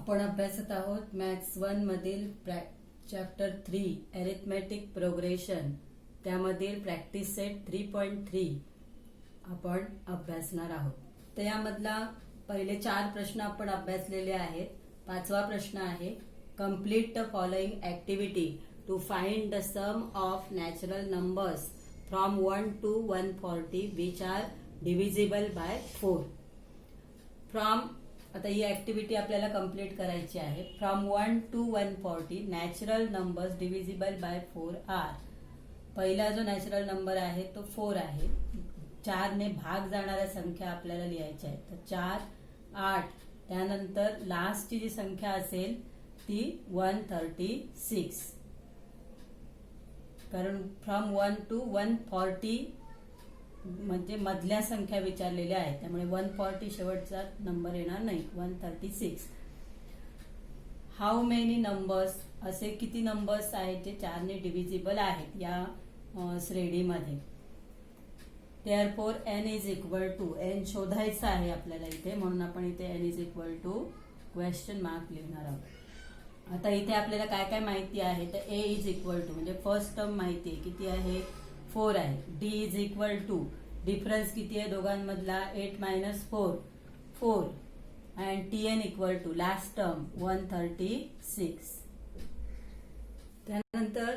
आपण अभ्यासत आहोत मॅथ्स 1 मधील चॅप्टर 3 अरिथमेटिक प्रोग्रेशन त्यामधील प्रॅक्टिस सेट 3.3 आपण अभ्यासणार आहोत. तर यामधला पहिले 4 प्रश्न आपण अभ्यासलेले आहेत. 5वा प्रश्न आहे complete the following activity to find the sum of natural numbers from 1 to 140 which are divisible by 4. From आता ही ऍक्टिव्हिटी आपल्याला कंप्लीट करायची आहे. From 1 to 140 natural numbers divisible by 4 are. पहिला जो नॅचरल नंबर आहे तो 4 आहे. 4 ने भाग जाणाऱ्या संख्या आपल्याला लिहायच्या आहेत. तर 4, 8 त्यानंतर लास्टची जी संख्या असेल ती 136. कारण फ्रॉम 1 to 140 म्हणजे मधल्या संख्या विचारलेल्या आहेत, त्यामुळे 140 शेवटचा नंबर येणार नाही. 136. हाऊ मेनी नंबर्स, असे किती नंबर्स आहेत जे 4 ने डिव्हिजिबल आहेत या श्रेणीमध्ये. Therefore n is equal to, n शोधायचा आहे आपल्याला इथे, म्हणून आपण इथे n is equal to question mark लिहिणार आहोत. आता इथे आपल्याला काय काय माहिती आहे, तर a इज इक्वल टू म्हणजे फर्स्ट टर्म माहिती आहे किती आहे, 4 आहे. d is equal to difference किती आहे दोघांमधला, 8 - 4 4. And tn equal to last term 136. त्यानंतर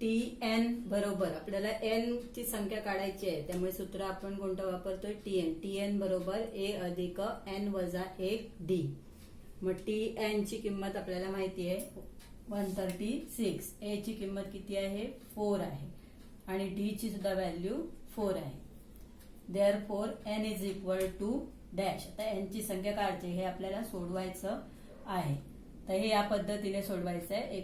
tn बरोबर आपल्याला n ची संख्या काढायची आहे, त्यामुळे सूत्र आपण कोणतं वापरतोय, tn बरोबर a अधिक n वजा 1 d. मग tn ची किंमत आपल्याला माहिती आहे 136. a ची किंमत किती आहे, 4 आहे आणि d ची सुद्धा व्हॅल्यू 4 आहे. Therefore n is equal to dash. आता n ची संख्या काढायची, हे आपल्याला सोडवायचं आहे. तर हे या पद्धतीने सोडवायचं आहे.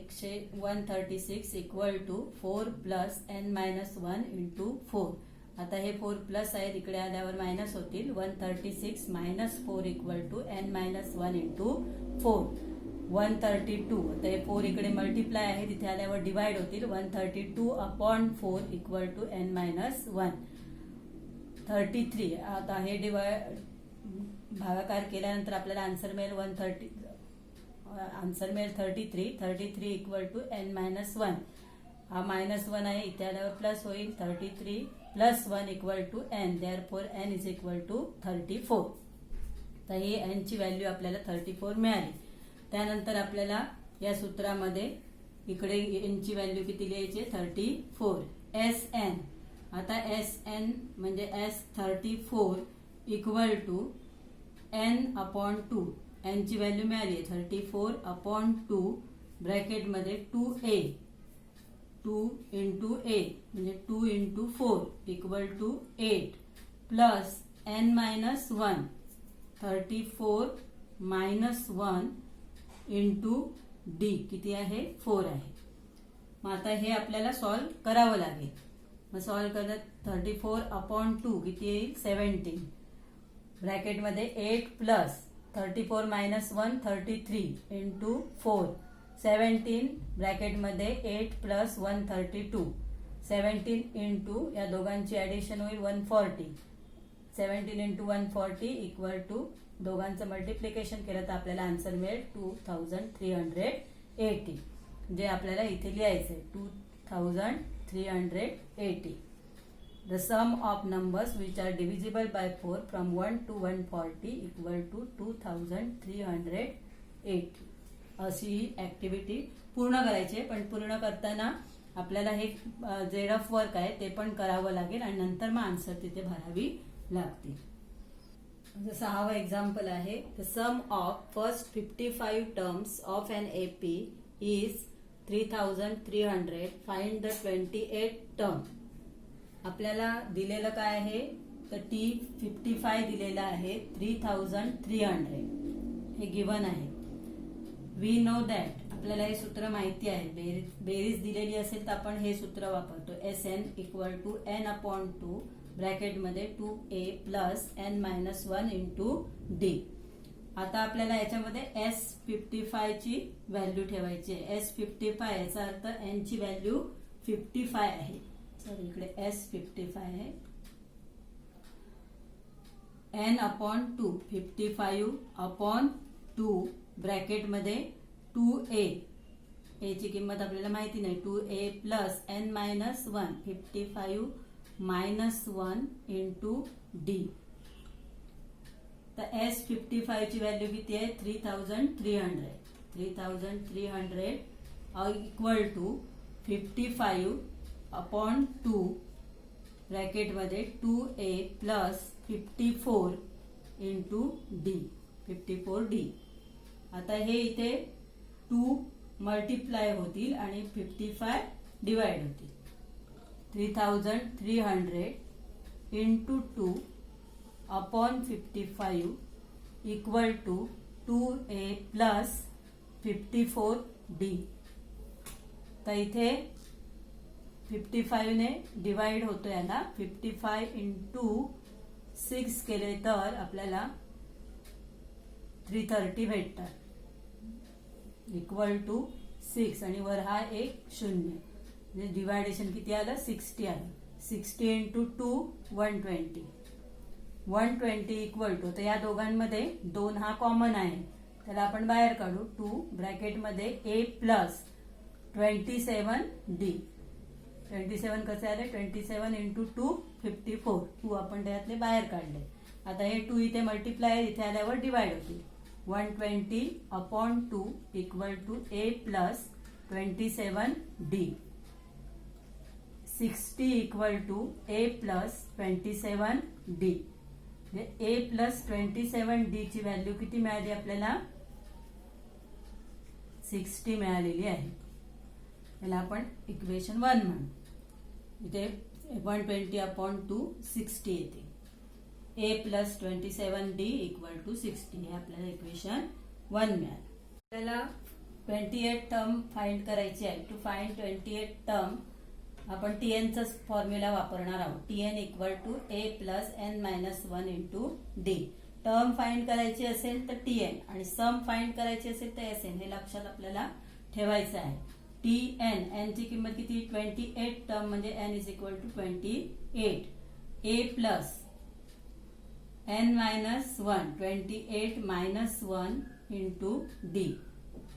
136 equal to 4 plus n - 1 into 4. आता हे 4 प्लस आहे, तिकडे आल्यावर मायनस होतील. 136 - 4 इक्वल टू n - 1 इंटू 4. 132. आता हे 4 इकडे मल्टिप्लाय आहे, तिथे आल्यावर डिवाइड होतील. 132 अपॉन 4 इक्वल टू n - 1. 33. आता हे भागाकार केल्यानंतर आपल्याला आन्सर मिळेल आन्सर मिळेल 33. 33 इक्वल टू n - 1. हा -1 आहे, इथे आल्यावर प्लस होईल. 33 plus 1 equal to n. Therefore n is equal to 34. तर ही n ची व्हॅल्यू आपल्याला 34 मिळाली. त्यानंतर आपल्याला या सूत्रामध्ये इकडे n ची व्हॅल्यू किती लिहायची, 34. Sn. आता Sn म्हणजे S34 equal to n upon 2. n ची व्हॅल्यू मिळाली 34 अपॉन 2 ब्रॅकेटमध्ये 2a. 2 इंटू a म्हणजे 2 into 4 equal to 8 plus n - 1. 34 - 1 into d किती आहे, 4 आहे. मग आता हे आपल्याला सॉल्व करावं लागेल. मग सॉल्व करत 34 अपॉन 2 किती येईल, 17. ब्रॅकेटमध्ये 8 प्लस 34 - 1 33 इंटू 4. 17 ब्रॅकेटमध्ये 8 प्लस 1 32. 17 इंटू या दोघांची ऍडिशन होईल 140. 17 इंटू 140 इक्वल टू दोघांचं मल्टिप्लिकेशन केलं तर आपल्याला आन्सर मिळेल 2380. जे आपल्याला इथे लिहायचंय 2380. The sum of numbers which are divisible by 4 from 1 to 140 equal to 2380. अशी ही ऍक्टिव्हिटी पूर्ण करायची आहे. पण पूर्ण करताना आपल्याला हे जे रफ वर्क आहे ते पण करावं लागेल आणि नंतर मग आन्सर तिथे भरावी लागतील. जसं हा एक्झाम्पल आहे, the sum of first 55 terms of an AP is 3300. Find the 28 term. आपल्याला दिलेलं काय आहे, तर T55 दिलेलं आहे 3300 हे गिवन आहे. वी नो दॅट, आपल्याला हे सूत्र माहिती आहे. बेरीज दिलेली असेल तर आपण हे सूत्र वापरतो. Sn equal to n upon 2 ब्रॅकेटमध्ये 2a plus n - 1 into d. आता आपल्याला याच्यामध्ये S55 ची व्हॅल्यू ठेवायची आहे. S55 याचा अर्थ n ची व्हॅल्यू 55 आहे. सॉरी, इकडे S55 आहे. n अपॉन 2 55 अपॉन 2 ब्रॅकेटमध्ये 2a, a ची किंमत आपल्याला माहिती नाही, 2a plus n minus 1, 55 minus 1 into d. तर S55 ची व्हॅल्यू किती आहे? 3300. 3300 इक्वल टू 55 अपॉन 2 ब्रॅकेटमध्ये 2a plus 54 into d, 54d. आता हे इथे 2 मल्टिप्लाय होतील आणि 55 डिवाइड होतील. 3300 into 2 upon 55 equal to 2a plus 54d. तर इथे 55 ने डिवाइड होतो याला. 55 इंटू 6 केले तर आपल्याला 330 भेटतात इक्वल टू 6 आणि वर हा एक 0 म्हणजे डिवायडेशन किती आलं? 60 आलं. 60 इंटू 2 120. 120 इक्वल टू, तर या दोघांमध्ये 2 हा कॉमन आहे त्याला आपण बाहेर काढू. 2 ब्रॅकेटमध्ये a प्लस 27d. 27 कसे आले? 27 इंटू 2 54. 2 आपण त्यातले बाहेर काढले. आता हे 2 इथे मल्टिप्लाय इथे आल्यावर डिवाइड होतील. 120 upon 2 equal to a plus 27d. 60 equal to a plus 27d. a plus 27d ची व्हॅल्यू किती मिळाली आपल्याला? 60 मिळालेली आहे. याला आपण इक्वेशन 1 म्हणू. इथे 120 अपॉन 2 60 येते. a plus 27d equal to 60 हे आपल्याला इक्वेशन 1 मिळालं. आपल्याला 28 टर्म फाइंड करायची आहे. टू फाइंड 28 टर्म आपण tn चा फॉर्म्युला वापरणार आहोत. tn equal to a plus n minus 1 into d. Term find करायची असेल तर tn आणि सम फाइंड करायची असेल तर sn. हे लक्षात आपल्याला ठेवायचं आहे. tn, n ची किंमत किती? 28 टर्म म्हणजे n is equal to 28. a plus n minus 1, 28 minus 1 into d.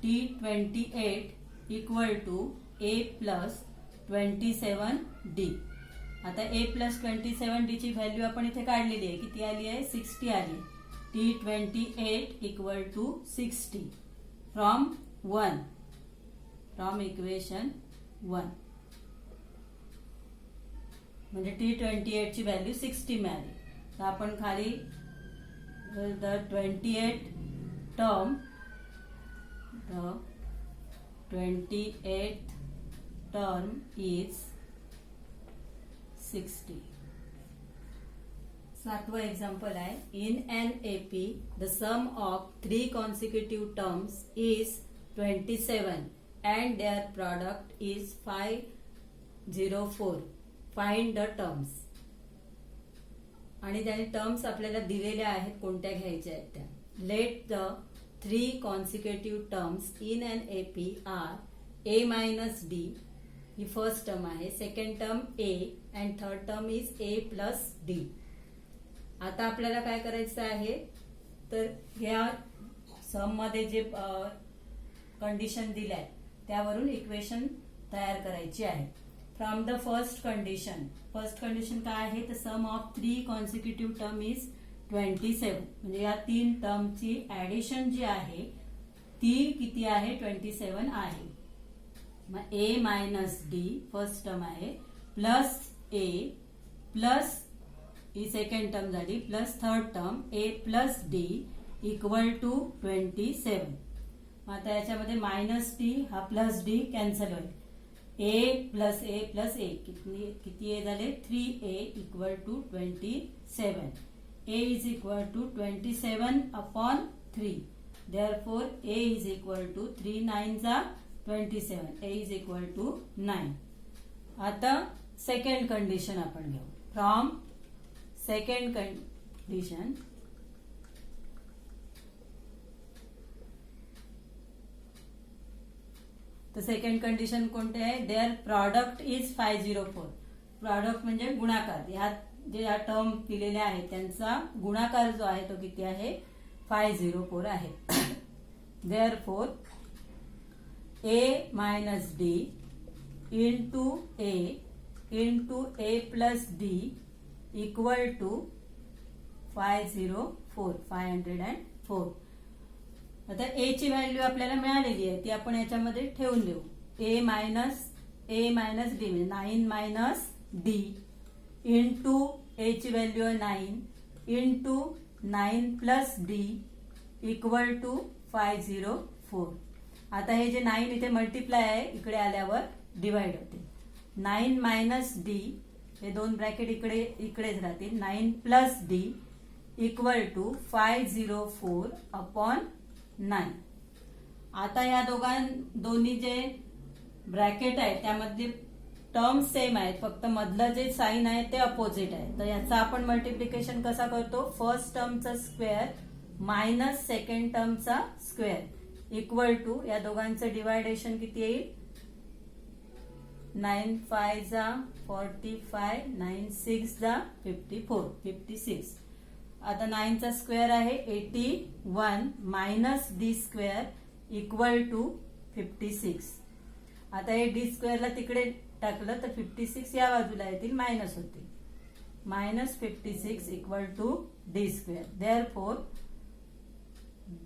t28 equal to a plus 27d. आता a प्लस 27d ची व्हॅल्यू आपण इथे काढलेली आहे. किती आली आहे? 60 आली. t28 equal to 60 from 1, from equation 1. म्हणजे t28 ची व्हॅल्यू 60 मिळाली. तर आपण खाली the 28 term, the 28th term is 60. 7th example आहे. In an AP, the sum of 3 consecutive terms is 27 and their product is 504. Find the terms. आणि त्याने terms आपल्याला दिलेल्या आहेत, कोणत्या घ्यायच्या आहेत त्या. Let the 3 consecutive terms in an AP are a minus d. ही फर्स्ट टर्म आहे. Second term a and third term is a plus d. आता आपल्याला काय करायचं आहे तर ह्या सम मध्ये जे कंडिशन दिल्या त्यावरून इक्वेशन तयार करायची आहे. फ्रॉम द फर्स्ट कंडिशन काय आहे तर सम ऑफ 3 कॉन्सिक्युटिव्ह टर्म इज 27. म्हणजे या 3 टर्मची ऍडिशन जी आहे ती किती आहे? 27 आहे. मग a minus d first term आहे प्लस a प्लस ही सेकंड टर्म झाली plus third term a plus d equal to 27. मग आता याच्यामध्ये मायनस डी हा प्लस डी कॅन्सल होईल. a प्लस a किती a झाले? 3a equal to 27. a is equal to 27 upon 3. Therefore a is equal to 3 9s are 27. a is equal to 9. आता second condition आपण घेऊ. फ्रॉम सेकंड कंडिशन तर second condition कोणते आहे? There product is 504. Product म्हणजे गुणाकार. ह्यात जे या टर्म दिलेल्या आहेत त्यांचा गुणाकार जो आहे तो किती आहे? 504 आहे. Therefore, a minus d into a plus d equal to 504. आता a ची व्हॅल्यू आपल्याला मिळालेली आहे, ती आपण याच्यामध्ये ठेवून देऊ. a मायनस डी म्हणजे 9 मायनस डी इंटू a ची व्हॅल्यू आहे 9 into 9 plus d equal to 504. आता हे जे 9 इथे मल्टिप्लाय आहे, इकडे आल्यावर डिवाइड होते. 9 मायनस डी, हे दोन ब्रॅकेट इकडेच राहतील. 9 plus d equal to 504 upon 9. आता या दोन्ही जे ब्रॅकेट आहे त्यामध्ये टर्म सेम आहेत, फक्त मधलं जे साइन आहे ते अपोजिट आहे. तर याचा आपण मल्टिप्लिकेशन कसा करतो, फर्स्ट टर्मचा स्क्वेअर मायनस सेकंड टर्मचा स्क्वेअर इक्वल टू या दोघांचं डिवायडेशन किती येईल, 9 5 जा 45, 9 6 जा 54, 56. आता 9 चा स्क्वेअर आहे 81 minus d square equal to 56. आता हे डी स्क्वेअरला तिकडे टाकलं तर 56 या बाजूला येतील, मायनस होतील. Minus 56 equal to d square. Therefore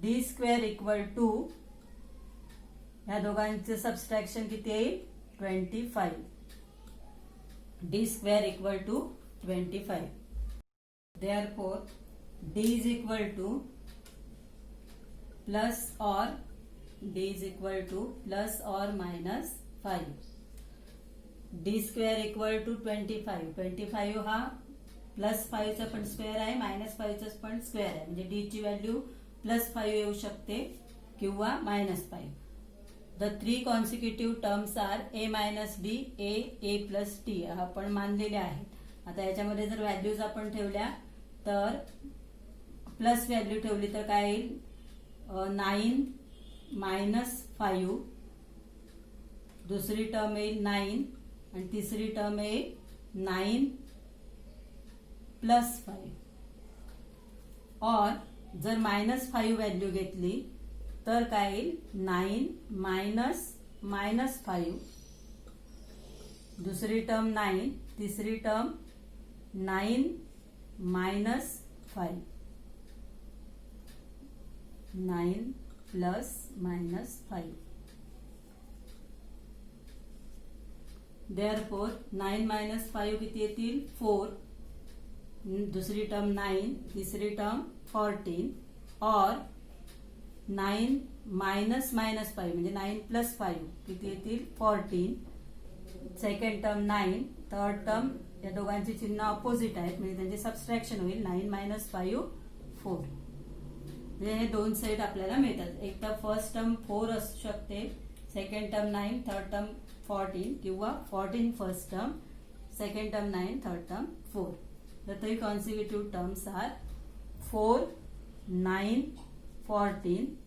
d square equal to या दोघांचं सबस्ट्रॅक्शन किती येईल, 25. D square equal to 25. Therefore, d is equal to plus or minus 5. d square equal to 25. 25 हा प्लस 5 चा पण स्क्वेअर आहे, मायनस 5 चा पण स्क्वेअर आहे. म्हणजे d ची व्हॅल्यू +5 येऊ शकते किंवा -5. The 3 consecutive terms are a minus d, a plus t आपण मानलेले आहेत. आता याच्यामध्ये जर व्हॅल्यूज आपण ठेवल्या तर प्लस व्हॅल्यू ठेवली तर काय येईल, 9 मायनस 5, दुसरी टर्म येईल 9 आणि तिसरी टर्म येईल 9 प्लस 5. और जर -5 व्हॅल्यू घेतली तर काय येईल, 9 मायनस 5, दुसरी टर्म 9, तिसरी term 9 minus 5, 9 plus minus 5. Therefore 9 minus 5 किती येतील, 4, दुसरी टर्म 9, तिसरी टर्म 14, और 9 minus 5 म्हणजे 9 plus 5 किती येतील, 14. सेकंड टर्म 9, थर्ड टर्म या दोघांची चिन्ह अपोजिट आहेत म्हणजे त्यांचे सबस्ट्रॅक्शन होईल. 9 minus 5 4. म्हणजे हे दोन साईड आपल्याला मिळतात. एक तर फर्स्ट टर्म 4 असू शकते, सेकंड टर्म 9, थर्ड टर्म 14 किंवा 14 first term, second term 9, third term 4. The 3 consecutive terms are 4, 9, 14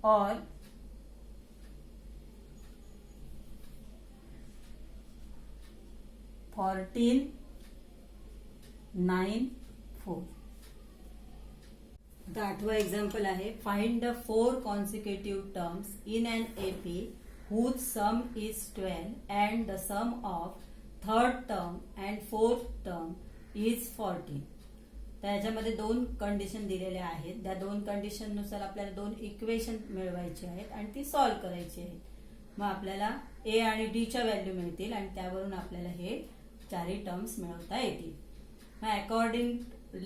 or 14, 9, 4. आता 8वा एक्झाम्पल आहे, find the 4 consecutive terms in an AP whose sum is 12 and the sum of third term and fourth term is 14. त्याच्यामध्ये 2 condition दिलेल्या आहेत. त्या 2 condition नुसार आपल्याला 2 equation मिळवायची आहेत आणि ती सॉल्व्ह करायची आहेत. मग आपल्याला ए आणि डी च्या व्हॅल्यू मिळतील आणि त्यावरून आपल्याला हे चारही टर्म्स मिळवता येतील. मग अकॉर्डिंग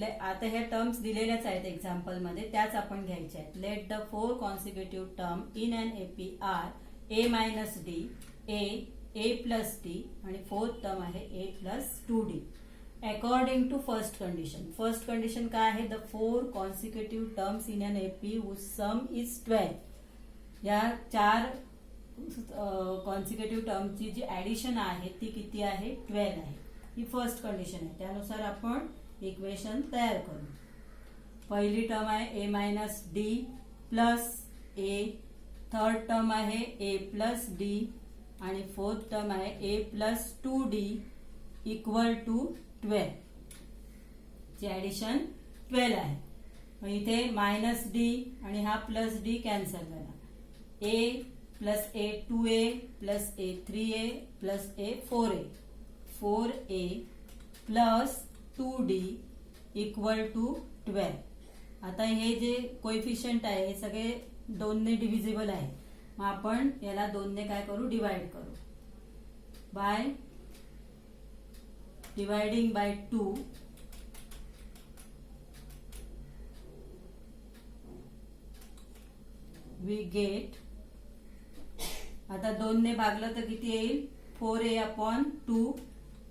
आता ह्या टर्म्स दिलेल्याच आहेत एक्झाम्पल मध्ये, त्याच आपण घ्यायच्या आहेत. Let the 4 consecutive term in an AP are a minus d, a plus d आणि फोर्थ टर्म आहे a plus 2d. According to first condition. First condition काय आहे, the 4 consecutive terms in an AP whose sum is 12. या 4 consecutive टर्मची जी addition आहे ती किती आहे, 12 आहे. ही फर्स्ट कंडिशन आहे. त्यानुसार आपण इक्वेशन तयार करू. पहिली टर्म आहे ए मायनस डी प्लस ए, थर्ड टर्म आहे ए प्लस डी आणि फोर्थ टर्म आहे a plus 2d equal to 12. ची ऍडिशन 12 आहे. इथे मायनस डी आणि हा प्लस डी कॅन्सल झाला. A plus a 2a plus a 3a plus a 4a 4a plus 2d equal to 12. आता हे जे कोएफिशियंट आहे हे सगळे 2 ने डिव्हिजिबल आहे. मग आपण याला 2 ने काय करू, डिवाइड करू. By dividing by 2 we get. आता 2 ने भागलं तर किती येईल, 4a upon 2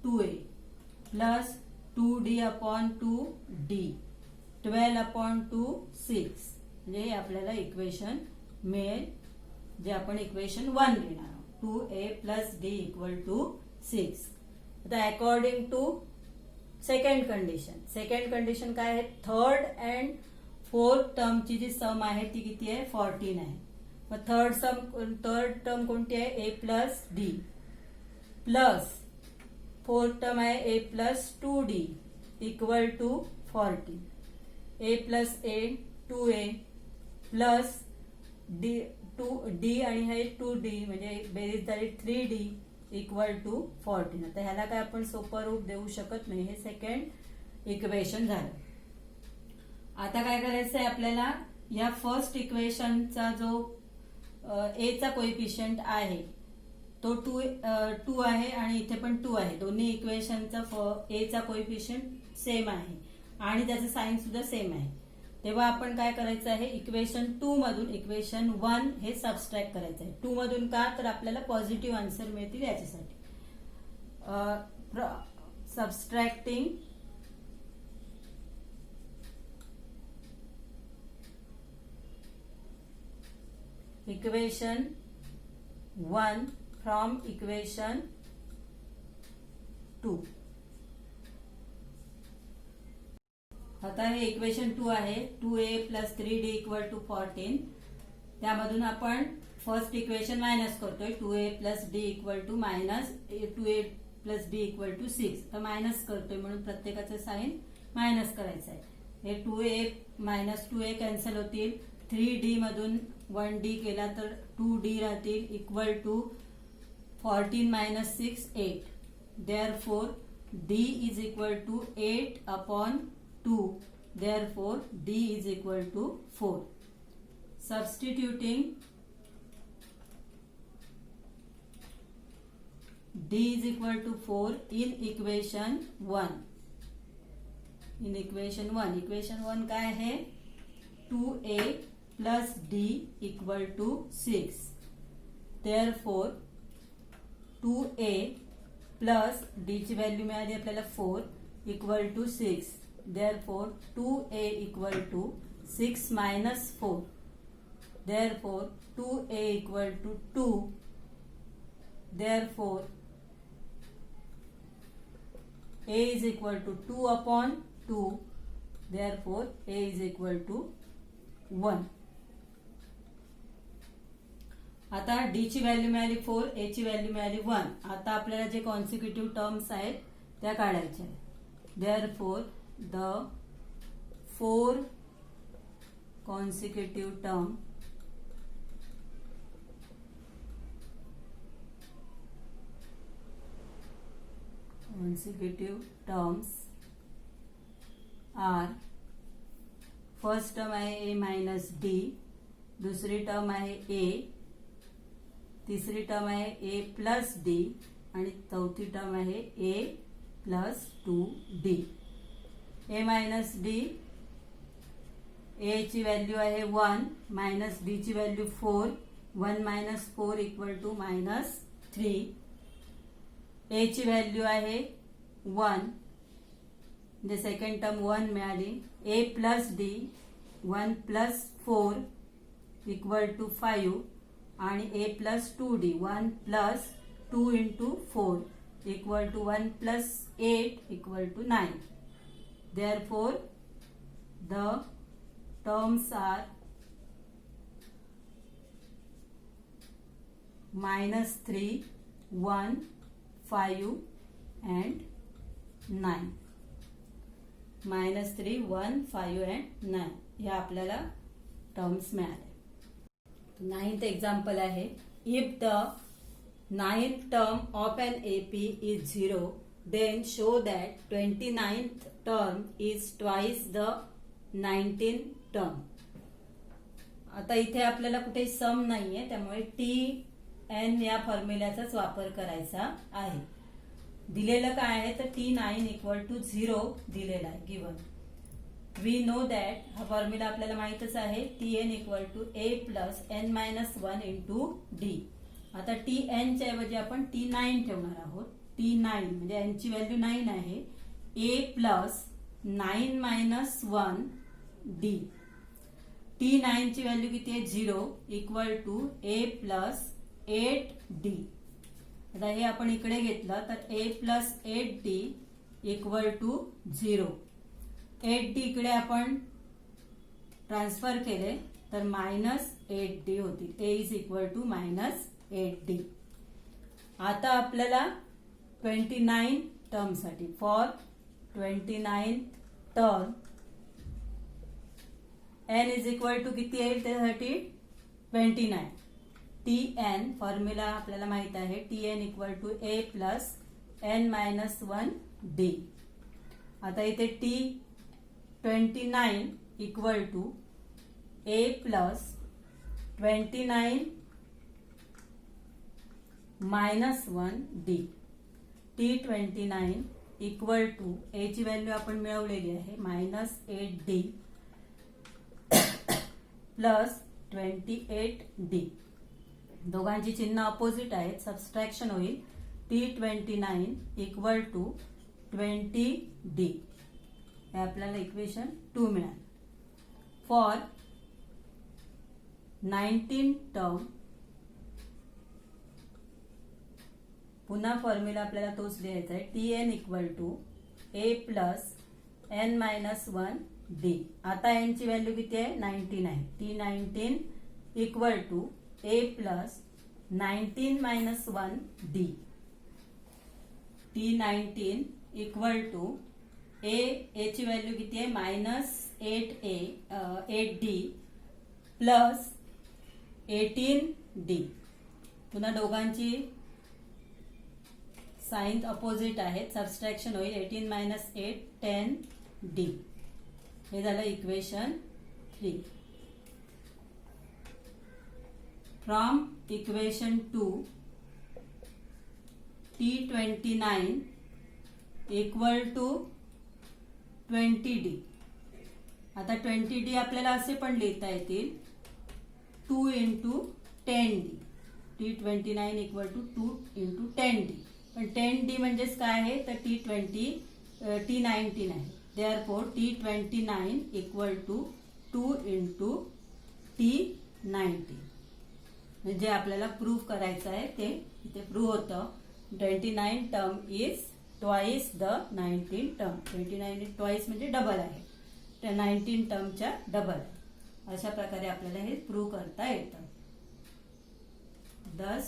2a plus 2d upon 2d 12 upon 2 6. म्हणजे आपल्याला इक्वेशन मिळेल जे आपण इक्वेशन 1 लिहिणार आहोत. 2a plus d equal to 6. आता अकॉर्डिंग टू सेकंड कंडिशन काय आहे, थर्ड अँड फोर्थ टर्मची जी सम आहे ती किती आहे, 14 आहे. मग थर्ड टर्म कोणती आहे, a plus d plus fourth term आहे a plus 2d equal to 14. a plus a 2a plus d आणि हे 2d म्हणजे बेरीज झाली 3d इक्वल टू 14. आता ह्याला काय आपण सोपं रूप देऊ शकत नाही. हे सेकंड इक्वेशन झालं. आता काय करायचं आहे आपल्याला, या फर्स्ट इक्वेशनचा जो ए चा कोएफिशियंट आहे तो 2 आहे आणि इथे पण 2 आहे. दोन्ही इक्वेशनचा ए चा कोएफिशियंट सेम आहे आणि त्याचं साइन सुद्धा सेम आहे. तेव्हा आपण काय करायचं आहे, इक्वेशन 2 मधून इक्वेशन 1 हे सबस्ट्रॅक्ट करायचं आहे. 2 मधून का, तर आपल्याला पॉझिटिव्ह आन्सर मिळतील याच्यासाठी. Subtracting equation 1 from equation 2. आता हे इक्वेशन 2 आहे. 2a plus 3d equal to 14. त्यामधून आपण फर्स्ट इक्वेशन मायनस करतोय. 2a plus d equal to minus 2a plus d equal to 6. तर मायनस करतोय म्हणून प्रत्येकाचं साइन मायनस करायचं आहे. हे 2a मायनस 2a कॅन्सल होतील. 3d मधून 1d केला तर 2d राहतील equal to 14 minus 6 8. Therefore d is equal to 8 upon 2. Therefore, d is equal to 4. Substituting d is equal to 4 in equation 1. In equation 1, equation 1 काय आहे, 2a plus d equal to 6. Therefore, 2a plus d ची value मिळाली आपल्याला 4 equal to 6. Therefore, 2a equal to 6 minus 4. Therefore, 2a equal to 2. Therefore, a is equal to 2 upon 2. Therefore, a is equal to 1. आता d ची value मिळाली 4, a ची value मिळाली 1. आता आपल्याला जे कॉन्सिक्युटिव्ह टर्म्स आहेत त्या काढायच्या आहेत. Therefore, the 4 consecutive terms are, first term आहे a मायनस d, दुसरी टर्म आहे a, तिसरी टर्म आहे a प्लस d आणि चौथी टर्म आहे a plus 2d. a minus d, a ची व्हॅल्यू आहे 1 मायनस d ची value 4. 1 minus 4 equal to minus 3. a ची व्हॅल्यू आहे 1 म्हणजे सेकंड टर्म 1 मिळाली. a plus d 1 plus 4 equal to 5 आणि a plus 2d 1 plus 2 into 4 equal to 1 plus 8 equal to 9. Therefore, the terms are -3, 1, 5 and 9. -3, 1, 5 and 9. ह्या आपल्याला terms मिळाल्या. 9th example आहे, if the 9th term of an AP is 0 then show that 29th term is twice the 19th term. आता इथे आपल्याला कुठे सम नाहीये, त्यामुळे TN या फॉर्म्युल्याचाच वापर करायचा आहे. दिलेलं काय आहे तर T9 इक्वल टू 0 दिलेला आहे गिवन. वी नो दॅट हा फॉर्म्युला आपल्याला माहितच आहे, TN equal to A plus N-1 into D. आता TN च्या ऐवजी आपण T9 ठेवणार आहोत. T9 म्हणजे n ची व्हॅल्यू 9 आहे, A प्लस 9-1 D. T9 ची व्हॅल्यू किती आहे 0 equal to A plus 8D. आता हे आपण इकडे घेतलं तर A plus 8D equal to 0. 8D इकडे आपण ट्रान्सफर केले तर -8D होतील. A is equal to -8D. आता आपल्याला 29 टर्म साठी for 29 term n is equal to किती येईल त्यासाठी 29. TN फॉर्म्युला आपल्याला माहित आहे, TN equal to A plus N-1 D. आता इथे T29 equal to A plus 29 -1 D. T29 equal to A ची व्हॅल्यू आपण मिळवलेली आहे -8D प्लस 28D. दोघांची चिन्ह अपोजिट आहेत, सबस्ट्रॅक्शन होईल. T29 equal to 20D. हे आपल्याला इक्वेशन 2 मिळालं. फॉर 19 टर्म पुन्हा फॉर्म्युला आपल्याला तोच लिहायचा आहे, TN equal to A plus N-1 D. आता n ची व्हॅल्यू किती आहे 19 आहे. T19 equal to A plus 19-1 D. T19 equal to A ची व्हॅल्यू किती आहे -8D प्लस 18D. पुन्हा दोघांची साइन अपोजिट आहेत, सबस्ट्रॅक्शन होईल. 18 - 8 10D. हे झालं equation 3. From equation 2 T29 equal to 20D. आता 20D आपल्याला असे पण लिहिता येतील 2 into 10D. T29 equal to 2 into 10D. पण 10D म्हणजेच काय आहे तर T19 आहे. Therefore T29 equal to 2 into T19. म्हणजे आपल्याला प्रूव्ह करायचं आहे ते इथे प्रूव्ह होतं. 29 term is twice the 19 term. 29 twice म्हणजे डबल आहे, त्या 19 टर्मच्या डबल आहे. अशा प्रकारे आपल्याला हे प्रूव्ह करता येतं. thus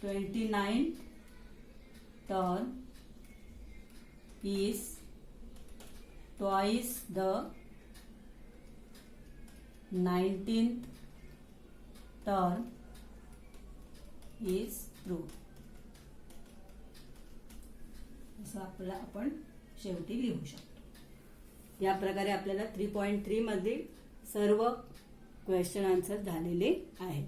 29 term is twice the 19th term is proved. असं आपल्याला आपण शेवटी लिहू शकतो. या प्रकारे आपल्याला 3.3 मधील सर्व क्वेश्चन आन्सर झालेले आहेत.